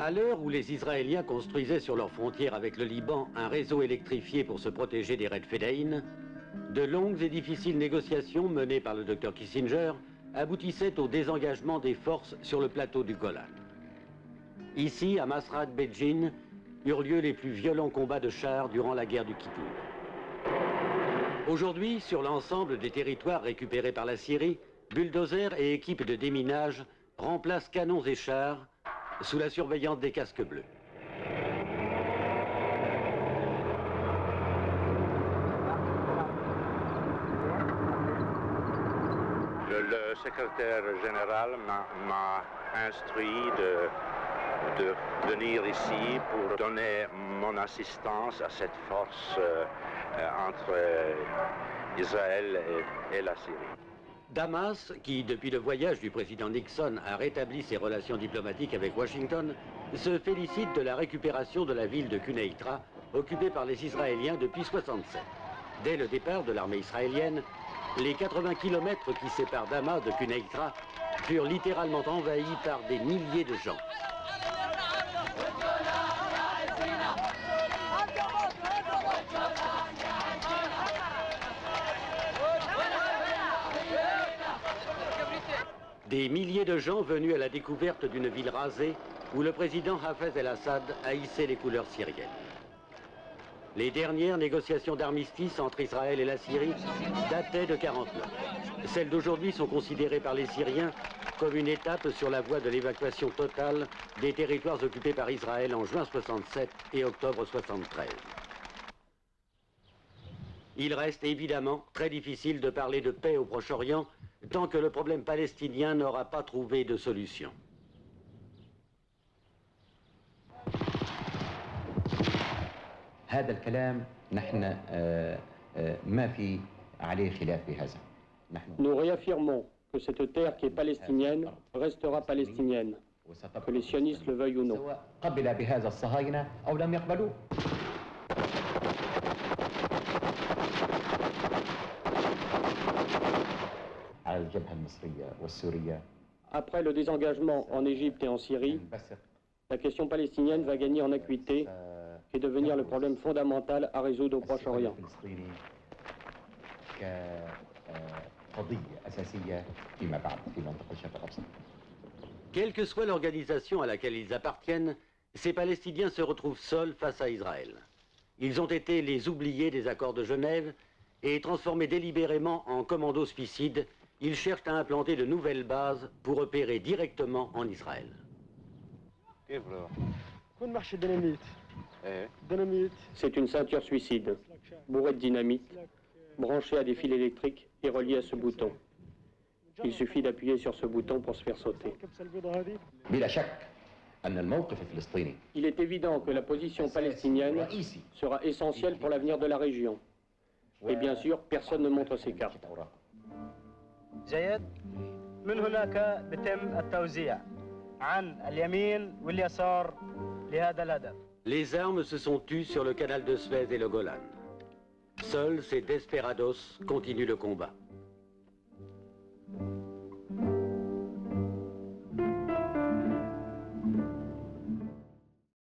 À l'heure où les Israéliens construisaient sur leur frontière avec le Liban un réseau électrifié pour se protéger des raids fédéines, de longues et difficiles négociations menées par le docteur Kissinger aboutissaient au désengagement des forces sur le plateau du Golan. Ici, à Masrat Bedjin, eurent lieu les plus violents combats de chars durant la guerre du Kippour. Aujourd'hui, sur l'ensemble des territoires récupérés par la Syrie, bulldozers et équipes de déminage remplacent canons et chars sous la surveillance des casques bleus. Le secrétaire général m'a instruit de venir ici pour donner mon assistance à cette force entre Israël et la Syrie. Damas, qui depuis le voyage du président Nixon a rétabli ses relations diplomatiques avec Washington, se félicite de la récupération de la ville de Quneitra, occupée par les Israéliens depuis 1967. Dès le départ de l'armée israélienne, les 80 km qui séparent Damas de Quneitra furent littéralement envahis par des milliers de gens. Des milliers de gens venus à la découverte d'une ville rasée où le président Hafez el-Assad haïssait les couleurs syriennes. Les dernières négociations d'armistice entre Israël et la Syrie dataient de 1949. Celles d'aujourd'hui sont considérées par les Syriens comme une étape sur la voie de l'évacuation totale des territoires occupés par Israël en juin 1967 et octobre 1973. Il reste évidemment très difficile de parler de paix au Proche-Orient tant que le problème palestinien n'aura pas trouvé de solution. هذا الكلام نحن ما في عليه خلاف بهذا. Nous réaffirmons que cette terre qui est palestinienne restera palestinienne, que les sionistes le veuillent ou non. قبل بهذا الصهاينة أو لم يقبلوا. Après le désengagement en Égypte et en Syrie, la question palestinienne va gagner en acuité et devenir le problème fondamental à résoudre au Proche-Orient. Quelle que soit l'organisation à laquelle ils appartiennent, ces Palestiniens se retrouvent seuls face à Israël. Ils ont été les oubliés des accords de Genève et transformés délibérément en commandos suicides. Ils cherchent à implanter de nouvelles bases pour opérer directement en Israël. C'est une ceinture suicide, bourrée de dynamite, branchée à des fils électriques et reliée à ce bouton. Il suffit d'appuyer sur ce bouton pour se faire sauter. Il est évident que la position palestinienne sera essentielle pour l'avenir de la région. Et bien sûr, personne ne montre ses cartes. جيد من هناك بتم التوزيع عن اليمين واليسار لهذا الهدف. Les armes se sont tues sur le canal de Suez et le Golan. Seuls ces desperados continuent le combat.